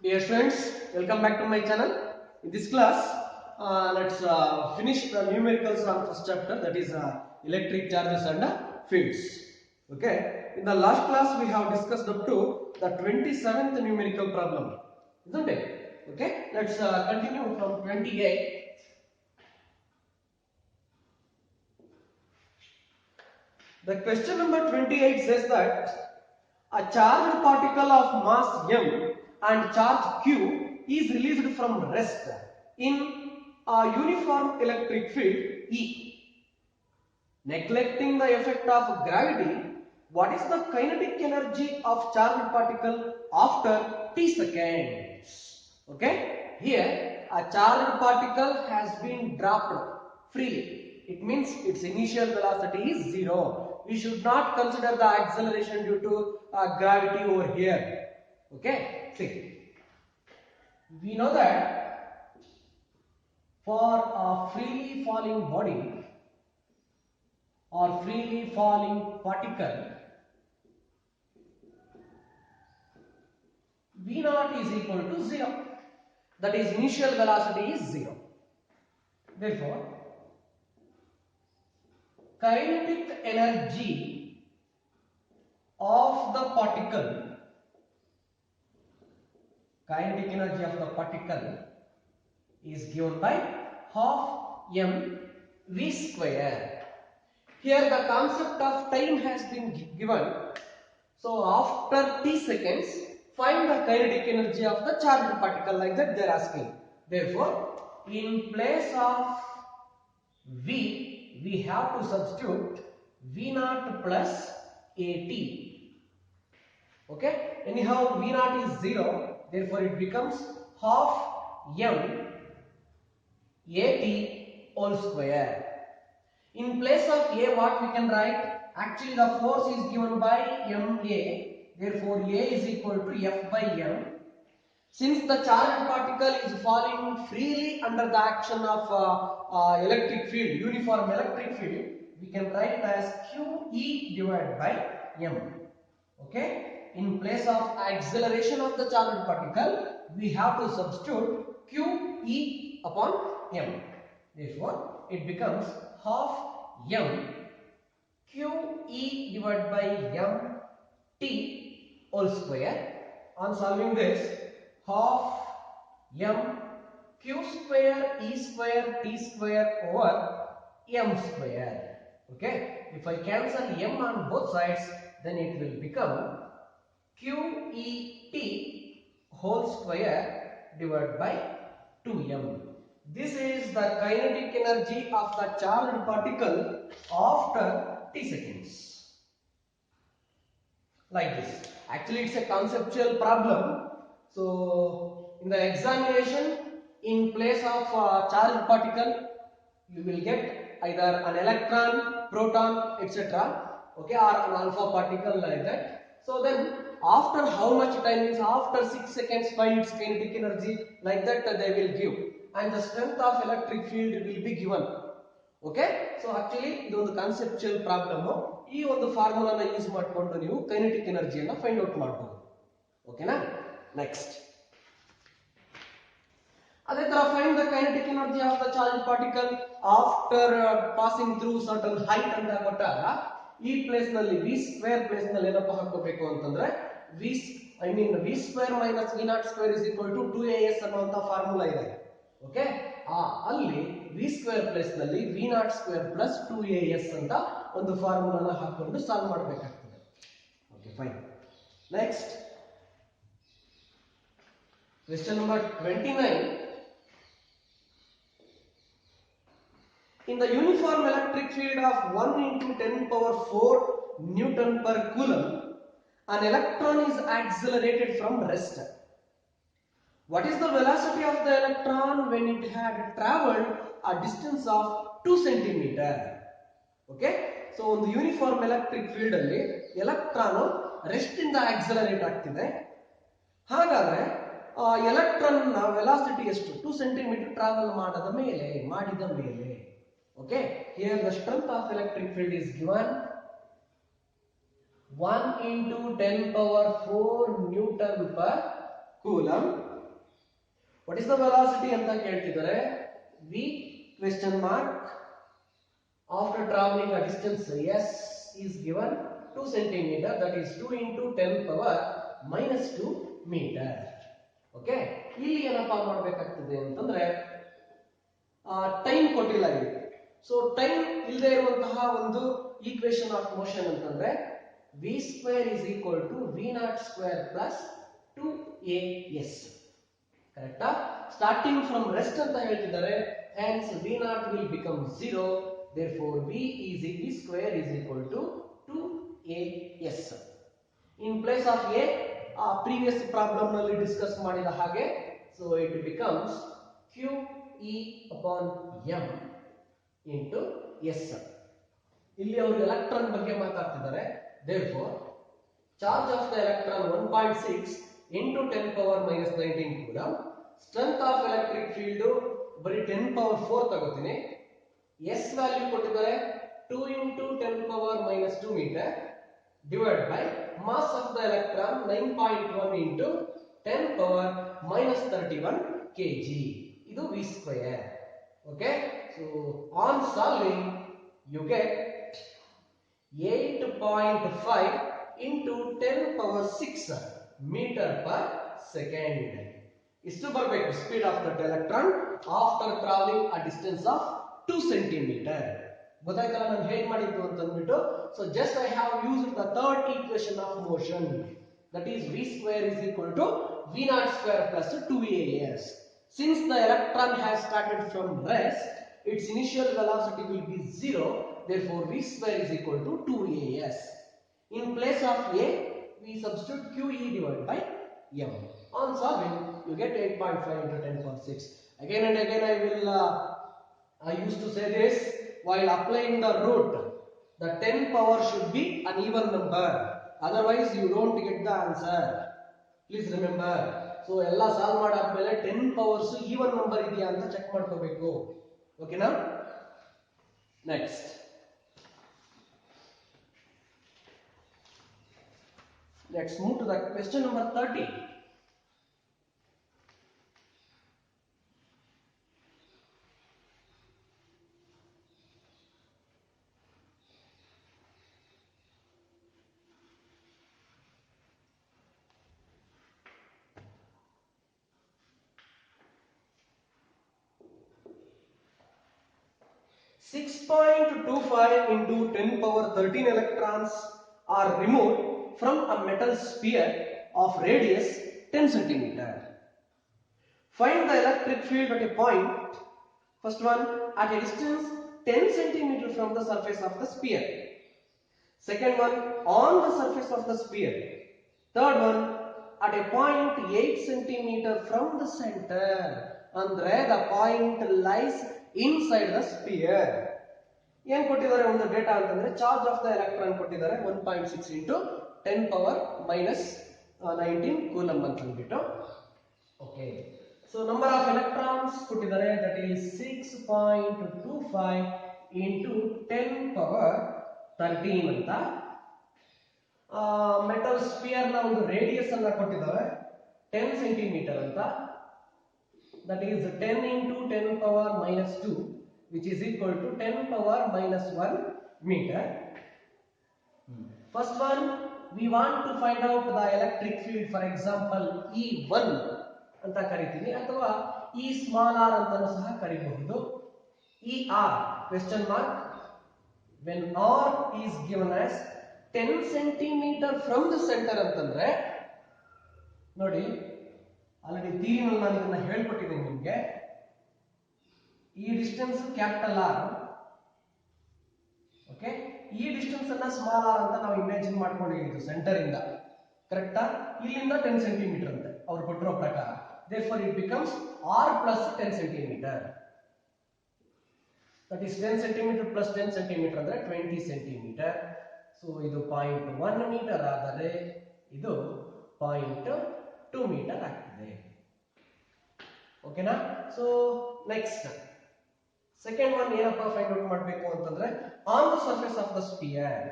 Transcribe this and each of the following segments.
Dear students, welcome back to my channel. In this class, let's finish the numericals on first chapter, that is electric charges and fields. Okay. In the last class, we have discussed up to the 27th numerical problem, isn't it? Okay. Let's continue from 28. The question number 28 says that a charged particle of mass m and charge q is released from rest in a uniform electric field E. Neglecting the effect of gravity, what is the kinetic energy of charged particle after t seconds? Okay, here a charged particle has been dropped freely. It means its initial velocity is 0. We should not consider the acceleration due to gravity over here. Okay, see, we know that for a freely falling body or freely falling particle, V naught is equal to 0. That is, initial velocity is 0. Therefore, kinetic energy of the particle, is given by half m v square. Here the concept of time has been given. So after t seconds, find the kinetic energy of the charged particle, like that they are asking. Therefore, in place of v, we have to substitute v naught plus at. Okay. Anyhow, v naught is 0. Therefore, it becomes half m at whole square. In place of a, what we can write? Actually, the force is given by ma. Therefore, a is equal to F by m. Since the charged particle is falling freely under the action of electric field, uniform electric field, we can write as QE divided by m. Okay. In place of acceleration of the charged particle, we have to substitute QE upon m. Therefore, it becomes half m QE divided by m t whole square. On solving this, half m q square e square t square over m square. Okay. If I cancel m on both sides, then it will become QET whole square divided by 2m. This is the kinetic energy of the charged particle after t seconds. Like this. Actually, it's a conceptual problem. So, in the examination, in place of charged particle, you will get either an electron, proton, etc. Okay, or an alpha particle, like that. So then, after how much time is after 6 seconds, find its kinetic energy, like that they will give, and the strength of electric field will be given. Okay, so actually this is a conceptual problem. ಈ ಒಂದು ಫಾರ್ಮುಲಾನ use ಮಾಡಿಕೊಂಡು ನೀವು kinetic ಎನರ್ಜಿಯನ್ನು find out ಮಾಡಬಹುದು. ಓಕೆನಾ? Next, ಅದೇ ತರ find the kinetic energy of the charge particle after passing through certain height ಅಂತ ಕೊಟ್ಟಾಗ ಈ ಪ್ಲೇಸ್ ನಲ್ಲಿ ವಿ ಸ್ಕ್ವೇರ್ ಪ್ಲೇಸ್ ನಲ್ಲಿ ಏನಪ್ಪ ಹಾಕೋಬೇಕು ಅಂತಂದ್ರೆ v square minus v naught square is equal to 2as ಅನ್ನುವಂತ ಫಾರ್ಮುಲಾ ಇದೆ. ಓಕೆ, ಅಲ್ಲಿ ವಿ ಸ್ಕ್ವೇರ್ ಪ್ಲೇಸ್ ನಲ್ಲಿ v naught square plus 2as ಅಂತ ಒಂದು ಫಾರ್ಮುಲಾನ ಹಾಕೊಂಡು ಸಾಲ್ವ್ ಮಾಡಬೇಕಾಗ್ತದೆ. Okay, fine. Next, question number 29. In the uniform electric field of 1 into 10 power 4 Newton per coulomb, an electron is accelerated from rest. What is the velocity of the electron when it had traveled a distance of 2 centimeter? Okay, so on the uniform electric field alli electron rest inda accelerate ಆಗ್ತಿದೆ. ಹಾಗಾದ್ರೆ electron ನ velocity ಎಷ್ಟು? 2 centimetre travel ಮಾಡಿದ ಮೇಲೆ. Okay, here the strength of electric field is given 1 into 10 power 4 Newton per coulomb. What is the velocity ಅಂತ ಕೇಳ್ತಿದ್ದಾರೆ. v question mark after traveling a distance s is given 2 centimeter, that is 2 into 10 power minus 2 meter. Okay, ಇಲ್ಲಿ ಏನಪ್ಪಾ ಮಾಡಬೇಕಾಗ್ತದೆ ಅಂತಂದ್ರೆ time ಕೊಟ್ಟಿಲ್ಲ ಇಲ್ಲಿ. So time ಇಲ್ಲದೆ ಇರುವಂತಹ ಒಂದು ಈಕ್ವೇಶನ್ ಆಫ್ ಮೋಷನ್ ಅಂತಂದ್ರೆ v square is equal to v naught square plus 2as. ಕರೆಕ್ಟಾ? ಸ್ಟಾರ್ಟಿಂಗ್ ಫ್ರಮ್ ರೆಸ್ಟ್ ಅಂತ ಹೇಳ್ತಿದ್ದಾರೆ. hence v naught will become 0. therefore v square is equal to 2as. in place of a previous problem ನಲ್ಲಿ discuss ಮಾಡಿದ ಹಾಗೆ, so it becomes qe upon m into s. ಇಲ್ಲಿ ಅವರು electron ಬಗ್ಗೆ ಮಾತಾಡ್ತಿದ್ದಾರೆ. therefore charge of the electron 1.6 into 10 power minus 19 coulomb. strength of electric field ಬರೀ 10 power 4 ತಗೋತೀನಿ. s value ಕೊಟ್ಟಿದ್ದಾರೆ 2 into 10 power minus 2 meter divided by mass of the electron 9.1 into 10 power minus 31 kg. ಇದು v square. okay, so on solving you get 8.5 into 10 power 6 meter per second. ಇಷ್ಟು ಬರಬೇಕು speed of that electron after travelling a distance of 2 centimeter. ಗೊತ್ತಾಯ್ತಲ್ಲ ನಾನು ಹೇಗೆ ಮಾಡಿದ್ದು ಅಂತ ಅಂದ್ಬಿಟ್ಟು. So just I have used the third equation of motion, that is v square is equal to v naught square plus 2as. Since the electron has started from rest, its initial velocity will be 0. therefore v square is equal to 2as. in place of a we substitute qe divided by m. on solving you get 8.5 into 10 power 6. again and again I used to say this while applying the root. the 10 power should be an even number, otherwise you don't get the answer. please remember. so ella solve ಮಾಡಾದ್ಮೇಲೆ 10 powers even number ಇದೆಯಾ ಅಂತ check ಮಾಡ್ಕೋಬೇಕು. ಓಕೆನಾ? next let's move to the question number 30. 6.25 into 10 power 13 electrons are removed from a metal sphere of radius 10 centimeter. Find the electric field at a point, first one, at a distance 10 centimeter from the surface of the sphere. Second one, on the surface of the sphere. Third one, at a point 8 centimeter from the center. Andre the point lies inside the sphere. ಏನು ಕೊಟ್ಟಿದ್ದಾರೆ ಒಂದು data ಅಂತಂದ್ರೆ charge of the electron ಕೊಟ್ಟಿದ್ದಾರೆ 1.6 into 10 power minus 19 coulomb ಅಂತ ಅಂದ್ಬಿಟ್ಟು. Okay, so number of electrons ಕೊಟ್ಟಿದ್ದಾರೆ, that is 6.25 into 10 power 13 ಅಂತ. Metal spear ನ ಒಂದು ರೇಡಿಯಸ್ ಅನ್ನ ಕೊಟ್ಟಿದ್ದಾರೆ 10 ಸೆಂಟಿಮೀಟರ್ ಅಂತ, that is 10 into 10 power minus 2, which is equal to 10 power minus 1 meter. First one, we want to find out the electric field, for example E1 ಅಂತ ಕರಿತೀನಿ, ಅಥವಾ E small r ಅಂತಾನೂ ಸಹ ಕರಿಬಹುದು. ER question mark when r is given as 10 centimeter from the center ಅಂತಂದ್ರೆ ನೋಡಿ, already ಥಿಯರಿನಲ್ಲಿ ನಾನು ಇದನ್ನ ಹೇಳ್ಕೊಟ್ಟಿದ್ದೀನಿ ನಿಮಗೆ. ಈ ಡಿಸ್ಟೆನ್ಸ್ ಕ್ಯಾಪಿಟಲ್ ಆರ್, ಓಕೆ, ಈ ಡಿಸ್ಟೆನ್ಸ್ ಅನ್ನ ಸ್ಮಾಲ್ ಆರ್ ಅಂತ ನಾವು ಇಮ್ಯಾಜಿನ್ ಮಾಡ್ಕೊಂಡಿದ್ದು ಸೆಂಟರ್ ಇಂದ, ಕರೆಕ್ಟಾ? ಇಲ್ಲಿಂದ 10 ಸೆಂಟಿಮೀಟರ್ ಅಂತೆ ಅವ್ರು ಕೊಟ್ಟಿರೋ ಪ್ರಕಾರ. therefore it becomes r plus 10 centimeter, that is 10 centimeter plus 10 centimeter ಅಂದ್ರೆ 20 centimeter. ಸೊ ಇದು 0.1 ಮೀಟರ್ ಆದರೆ ಇದು 0.2 ಮೀಟರ್ ಆಗ್ತದೆ. ಓಕೆನಾ? ಸೊ ನೆಕ್ಸ್ಟ್ ಸೆಕೆಂಡ್ ಒನ್ ಏನಪ್ಪ ಫೈಂಡ್ ಔಟ್ ಮಾಡಬೇಕು ಅಂತಂದ್ರೆ on the surface of the spear.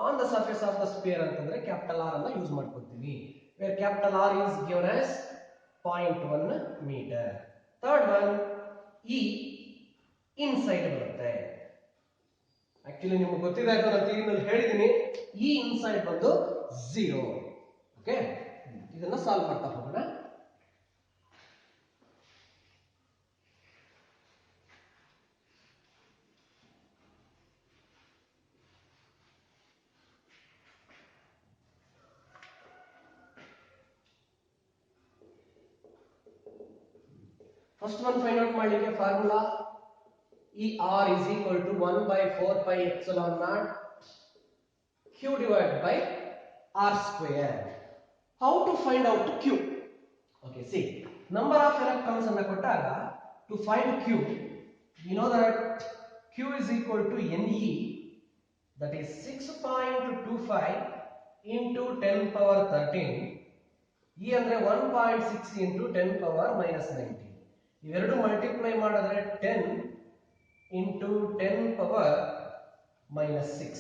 On the surface of the spear ಅಂತಂದ್ರೆ ಕ್ಯಾಪಿಟಲ್ ಆರ್ ಅನ್ನ ಯೂಸ್ ಮಾಡ್ಕೊತೀವಿ. where capital R is given as 0.1 meter. Third one, E inside ಬರುತ್ತೆ. Actually ನಿಮಗೆ ಗೊತ್ತಿದೆ ಅದು ನಾನು ಥಿಯರಿನಲ್ಲಿ ಹೇಳಿದ್ದೀನಿ. E inside ಬಂದು 0. ಓಕೆ, ಇದನ್ನ ಸಾಲ್ವ್ ಮಾಡ್ತಾ ಹೋಗೋಣ. First one find out ಮಾಡಲಿಕ್ಕೆ formula ER is equal to 1 by 4 pi epsilon naught Q divided by R square. How to find out Q? Okay, see, number of electrons ಅನ್ನು ಕೊಟ್ಟಾಗ to find Q, we know that Q is equal to Ne, that is 6.25 into 10 power 13. E ಅಂದ್ರೆ 1.6 into 10 power minus 19. ಇವೆರಡು multiply ಮಾಡಿದ್ರೆ 10 into 10 power minus 6,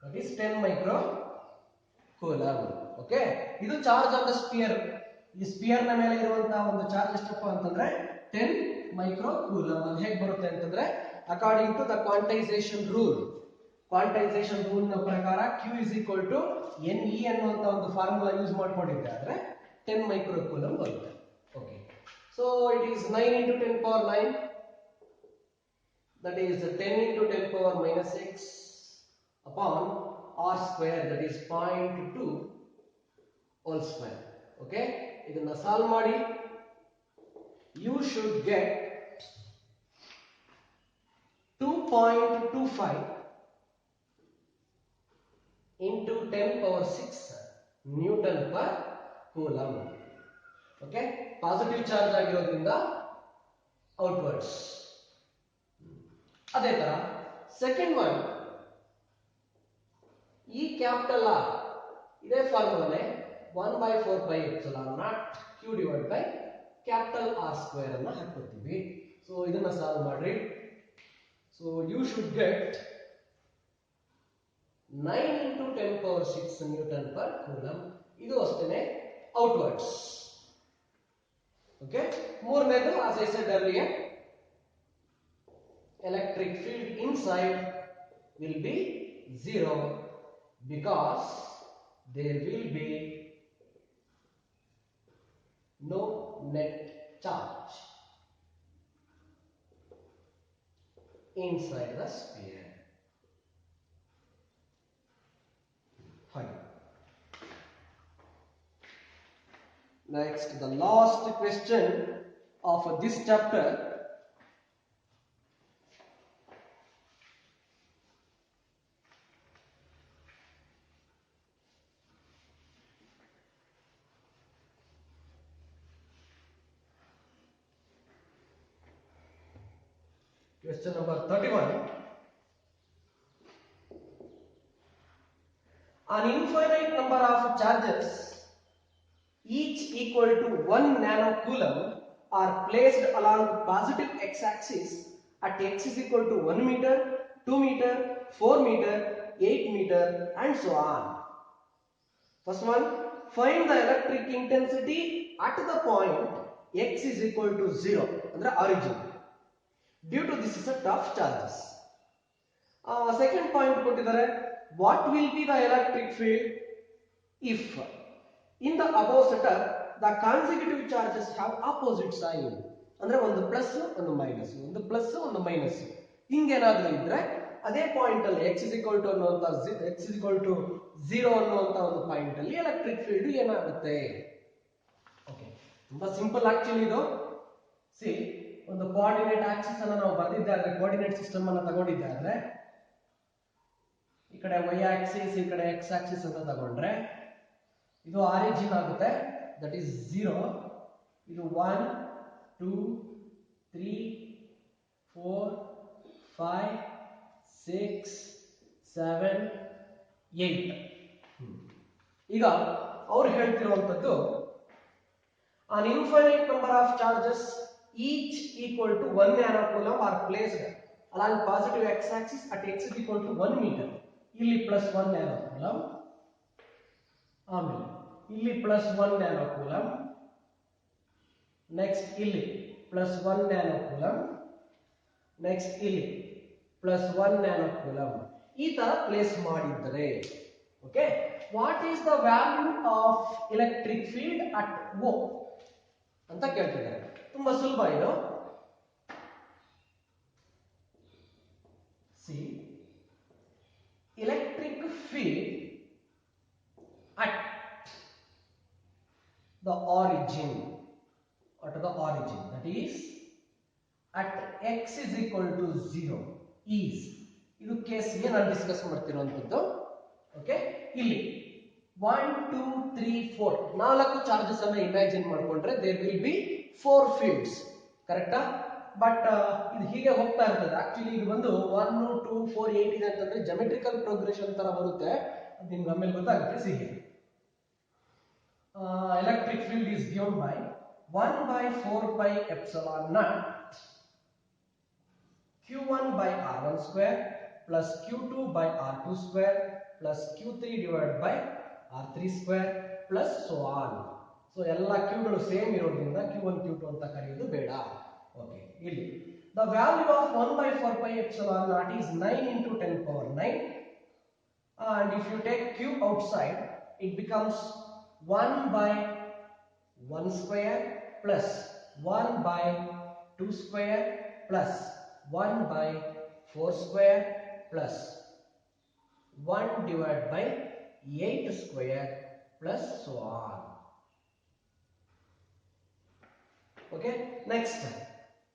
that is 10 micro coulomb. Okay, ಇದು charge of the spear. ಈ spear ನ ಮೇಲೆ ಇರುವಂತಹ ಒಂದು charge ಎಷ್ಟಪ್ಪ ಅಂತಂದ್ರೆ 10 ಮೈಕ್ರೋ ಕೂಲಂಬ್. ಅದು ಹೇಗೆ ಬರುತ್ತೆ ಅಂತಂದ್ರೆ according to the quantisation rule ನ ಪ್ರಕಾರ Q is equal to Ne ಅನ್ನುವಂತ ಒಂದು ಫಾರ್ಮುಲಾ ಯೂಸ್ ಮಾಡ್ಕೊಂಡಿದ್ದಾರೆ 10 ಮೈಕ್ರೋ ಕೂಲಂಬ್ ಬರುತ್ತೆ. Okay, so it is 9 into 10 power 9, that is 10 into 10 power minus 6 upon R square, that is 0.2 whole square. Okay, ಇದನ್ನ solve ಮಾಡಿ you should get 2.25 into 10 power 6 Newton per coulomb. Okay, positive charge ಆಗಿರೋದ್ರಿಂದ outwards. ಅದೇ ತರ second one, ಈ capital R ಇದೇ ಫಾರ್ಮುಲಾನೆ 1 by 4 pi epsilon naught Q divided by capital R square ಅನ್ನ ಹಾಕ್ಕೊತೀವಿ. So ಇದನ್ನ ಸಾಲ್ವ್ ಮಾಡ್ರಿ. So you should get 9 into 10 power 6 Newton per coulomb. ಇದು ಅಷ್ಟೇನೆ ಔಟ್ವರ್ಡ್ಸ್. Okay, ಮೂರನೇದು as I said earlier, electric field inside will be 0 because there will be no net charge inside the sphere. Fine. Next, the last question of this chapter. Question number 31. An infinite number of charges, each equal to 1 nanocoulomb, are placed along positive x-axis at x is equal to 1 meter, 2 meter, 4 meter, 8 meter, and so on. First one, find the electric intensity at the point x is equal to 0, under origin, due to this set of charges. Second point ಕೊಟ್ಟಿದ್ದಾರೆ, what will be the electric field if in the above setup the consecutive charges have opposite sign. ಅಂದ್ರೆ ಒಂದು plus ಒಂದು minus, ಒಂದು plus ಒಂದು minus, ಹಿಂಗೇನಾದ್ರೂ ಇದ್ರೆ ಅದೇ point ಅಲ್ಲಿ x is equal to ಅನ್ನುವಂತ x is equal to 0 ಅನ್ನುವಂತ ಒಂದು ಪಾಯಿಂಟ್ ಅಲ್ಲಿ ಎಲೆಕ್ಟ್ರಿಕ್ ಫೀಲ್ಡ್ ಏನಾಗುತ್ತೆ? ಓಕೆ, ತುಂಬಾ ಸಿಂಪಲ್ ಆಕ್ಚುಲಿ ಇದು. ಸಿ, ಒಂದು ಕೋಆರ್ಡಿನೇಟ್ ಆಕ್ಸಿಸ್ ಅನ್ನು ನಾವು ಬರೆದಿದ್ದಾದ್ರೆ, ಕೋಆರ್ಡಿನೇಟ್ ಸಿಸ್ಟಮ್ ಅನ್ನು ತಗೊಂಡಿದ್ದಾದ್ರೆ, ಈ ಕಡೆ y ಆಕ್ಸಿಸ್, ಈ ಕಡೆ x ಆಕ್ಸಿಸ್ ಅಂತ ತಗೊಂಡ್ರೆ ಇದು ಆರಿಜಿನ್ ಆಗುತ್ತೆ, ದಟ್ ಈಸ್ 0. ಇದು 1 2 3 4 5 6 7 8. ಈಗ ಅವ್ರು ಹೇಳ್ತಿರುವಂತದ್ದು, an infinite number of charges each equal to 1 nanocoulomb are placed along positive x axis at x is equal to 1 meter. ಇಲ್ಲಿ ಪ್ಲಸ್ 1 nanocoulomb, ಆಮೇಲೆ ಇಲ್ಲಿ ಪ್ಲಸ್ 1 ನ್ಯಾನೋ ಕೂಲಮ್, ನೆಕ್ಸ್ಟ್ ಇಲ್ಲಿ ಪ್ಲಸ್ 1 ನ್ಯಾನೋ ಕೂಲಮ್, ನೆಕ್ಸ್ಟ್ ಇಲ್ಲಿ plus 1 nano coulomb ಈ ತರ place ಮಾಡಿದ್ರೆ okay what is the value of electric field at O ಅಂತ ಕೇಳ್ತಿದ್ದಾರೆ. ತುಂಬಾ ಸುಲಭ ಇದು. C electric field at the origin that is at x is equal to 0 is ಇದು ಕೇಸ್ಗೆ ನಾನು ಡಿಸ್ಕಸ್ ಮಾಡ್ತಿರುವಂತದ್ದು. ಓಕೆ ಇಲ್ಲಿ 1 2 3 4 ನಾಲ್ಕು ಚಾರ್ಜಸ್ ಅನ್ನು ಇಮ್ಯಾಜಿನ್ ಮಾಡ್ಕೊಂಡ್ರೆ ದೇರ್ ವಿಲ್ ಬಿ 4 ಫೀಲ್ಡ್ಸ್ ಕರೆಕ್ಟಾ. ಬಟ್ ಇದು ಹೀಗೆ ಹೋಗ್ತಾ ಇರ್ತದೆ. ಆಕ್ಚುಲಿ ಇದು ಬಂದು 1 2 4 8 ಇದೆ ಅಂತಂದ್ರೆ ಜಾಮೆಟ್ರಿಕಲ್ ಪ್ರೋಗ್ರೆಷನ್ ತರ ಬರುತ್ತೆ. ಅದು ನಿಮ್ಗೆ ಆಮೇಲೆ ಗೊತ್ತಾಗುತ್ತೆ. ಸಿಹಿ electric field is given by 1 by 4 pi epsilon naught q1 by r1 square plus q2 by r2 square plus q3 divided by r3 square plus so on. So ಎಲ್ಲ q ಗಳು same ಇರೋದ್ರಿಂದ q1 q2 ಅಂತ ಕರೆಯೋದು ಬೇಡ. Okay ಇಲ್ಲಿ the value of 1 by 4 pi epsilon naught is 9 into 10 power 9 and if you take q outside it becomes 1 by 1 square plus 1 by 2 square plus 1 by 4 square plus 1 divided by 8 square plus so on. Okay, next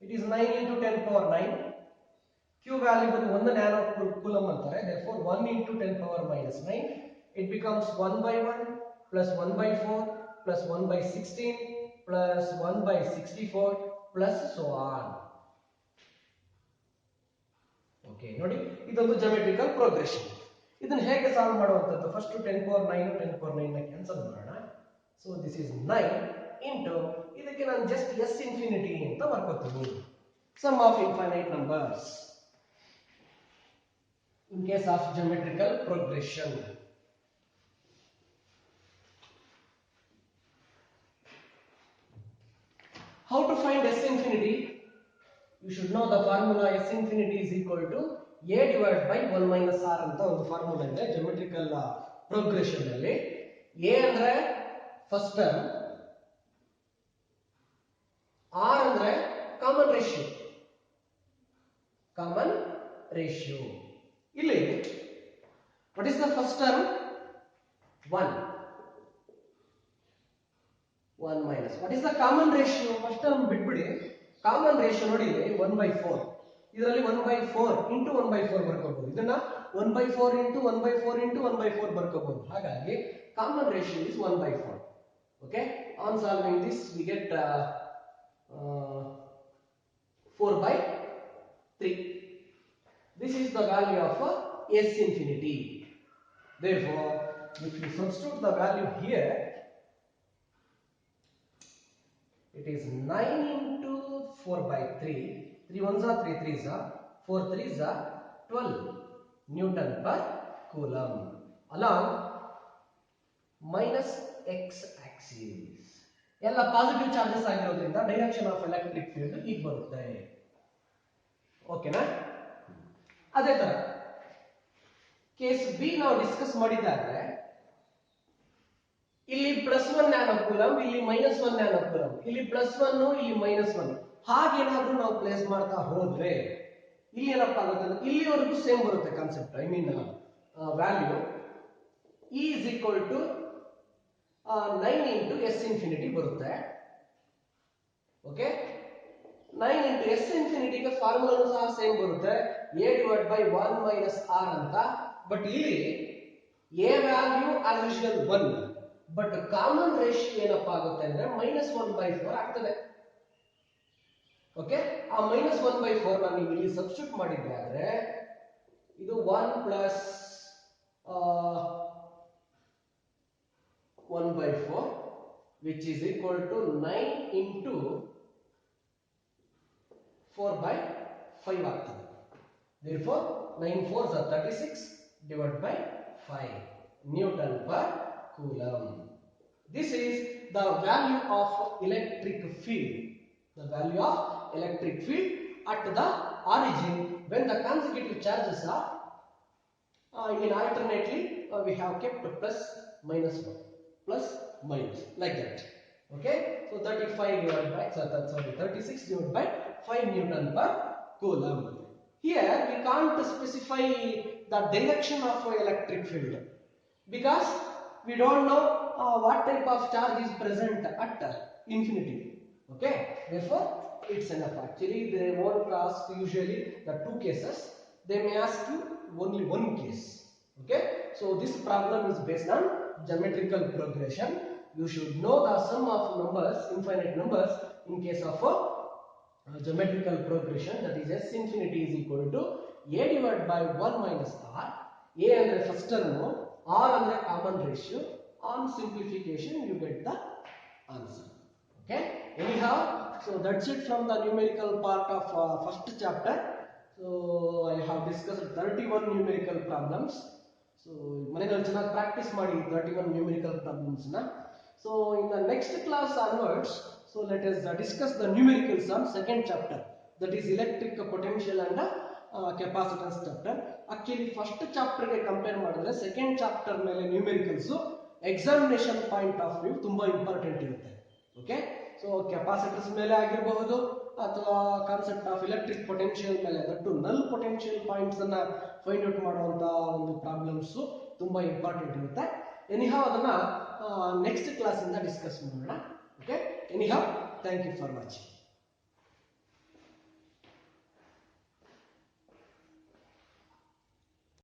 it is 9 into 10 power 9. Q value ಬಂದು 1 nano coulomb ಅಂತಾರೆ. therefore 1 into 10 power minus 9 it becomes 1 by 1 plus 1 by 4 plus 1 by 16 plus 1 by 64 plus so on. Okay, ನೋಡಿ ಇದೊಂದು geometrical progression. ಇದನ್ನ ಹೇಗೆ solve ಮಾಡುವಂತದ್ದು? First 10 power 9 10 power 9 ನ cancel ಮಾಡೋಣ. So this is 9 into ಇದಕ್ಕೆ ನಾನು ಜಸ್ಟ್ s ಇನ್ಫಿನಿಟಿ ಅಂತ ಬರ್ಕೋತೀನಿ. Sum of infinite numbers in case of geometrical progression. How to find S infinity? You should know the formula. S infinity is equal to A divided by 1 minus R ಅಂತ ಒಂದು formula ಇದೆ geometrical progression ಅಲ್ಲಿ. A ಅಂದ್ರೆ first term, R ಅಂದ್ರೆ common ratio. ಇಲ್ಲಿ what is the first term? 1 minus what is the common ratio? First term ಬಿಟ್ಬಿಡಿ. Common ratio ನೋಡಿ ಇಲ್ಲಿ 1/4. ಇದರಲ್ಲಿ 1/4 into 1/4 ಬರ್ಕೋಬಹುದು. ಇದನ್ನ 1/4 into 1/4 into 1/4 ಬರ್ಕೋಬಹುದು. ಹಾಗಾಗಿ common ratio is 1/4. okay, on solving this we get 4/3. this is the value of S infinity. therefore if you substitute the value here it is 9 into 4/3. 3 ones are 3 threes are 4 threes are 12 Newton per coulomb along minus x axis. ಎಲ್ಲ positive charges ಆಗಿರೋದ್ರಿಂದ direction of electric field ಹೀಗೆ ಬರುತ್ತೆ. ಓಕೆನಾ? ಅದೇ ತರ case B ನಾವು discuss ಮಾಡಿದ್ದಾದ್ರೆ ಇಲ್ಲಿ +1 nano coulomb, ಇಲ್ಲಿ -1 ನ್ಯಾನೋ ಕೂಲಮ್, ಇಲ್ಲಿ +1 ಇಲ್ಲಿ -1 ಹಾಗೇನಾದ್ರೂ ನಾವು ಪ್ಲೇಸ್ ಮಾಡ್ತಾ ಹೋದ್ರೆ ಇಲ್ಲಿ ಏನಪ್ಪಾ ಆಗುತ್ತೆ ಅಂದ್ರೆ ಇಲ್ಲಿವರೆಗೂ ಸೇಮ್ ಬರುತ್ತೆ concept. I mean value E is equal to 9 into S infinity ಬರುತ್ತೆ. ಓಕೆ, 9 into S infinity ಗೆ ಫಾರ್ಮುಲಾನು ಸಹ ಸೇಮ್ ಬರುತ್ತೆ, A divided by 1 minus R ಅಂತ. ಬಟ್ ಇಲ್ಲಿ A value as usual 1, but common ratio ಏನಪ್ಪಾ ಆಗುತ್ತೆ ಅಂದ್ರೆ -1/4 ಆಗ್ತದೆ. ಓಕೆ, ಆ -1/4 ನ ನೀವು ಇಲ್ಲಿ ಸಬ್ಸ್ಟಿಟ್ಯೂಟ್ ಮಾಡಿದ್ರೆ ಆದ್ರೆ ಇದು 1 plus 1/4 which is equal to 9 into 4/5 ಆಗ್ತದೆ. therefore 9 4s are 36 divided by 5 Newton per coulomb. This is the value of electric field. The value of electric field at the origin when the consecutive charges are alternately we have kept plus minus 1, plus minus like that. Okay, so 35 divided by 36 divided by 5 Newton per coulomb. Here we can't specify the direction of electric field because we don't know what type of charge is present at infinity. Okay, therefore it's enough. Actually, they won't ask usually the two cases. They may ask you only one case. Okay, so this problem is based on geometrical progression. You should know the sum of numbers, infinite numbers, in case of a geometrical progression, that is S infinity is equal to A divided by 1 minus R. A and the first term, R and the common ratio. On simplification, you get the answer. Okay. Anyhow, so that's it from the numerical part of first chapter. So I have discussed 31 numerical problems. So manenalli chennagi practice ಮಾಡಿ 31 numerical problems na. So in the next class onwards, so let us discuss the numerical sum, second chapter, that is electric potential and capacitance chapter. Actually first chapter ge compare ಮಾಡಿದ್ರೆ second chapter ಮೇಲೆ numericals examination point of view ತುಂಬಾ important ಇರುತ್ತೆ. Okay, so capacitors ಮೇಲೆ ಆಗಿರಬಹುದು ಅಥವಾ concept of electric potential ಮೇಲೆ that null potential points ಅನ್ನ find out ಮಾಡುವಂತ ಒಂದು ಪ್ರಾಬ್ಲಮ್ಸ್ ತುಂಬಾ ಇಂಪಾರ್ಟೆಂಟ್ ಇರುತ್ತೆ. ಎನಿಹಾವ್ ಅದನ್ನ ನೆಕ್ಸ್ಟ್ ಕ್ಲಾಸ್ ಇಂದ ಡಿಸ್ಕಸ್ ಮಾಡೋಣ. Okay, anyhow thank you for watching.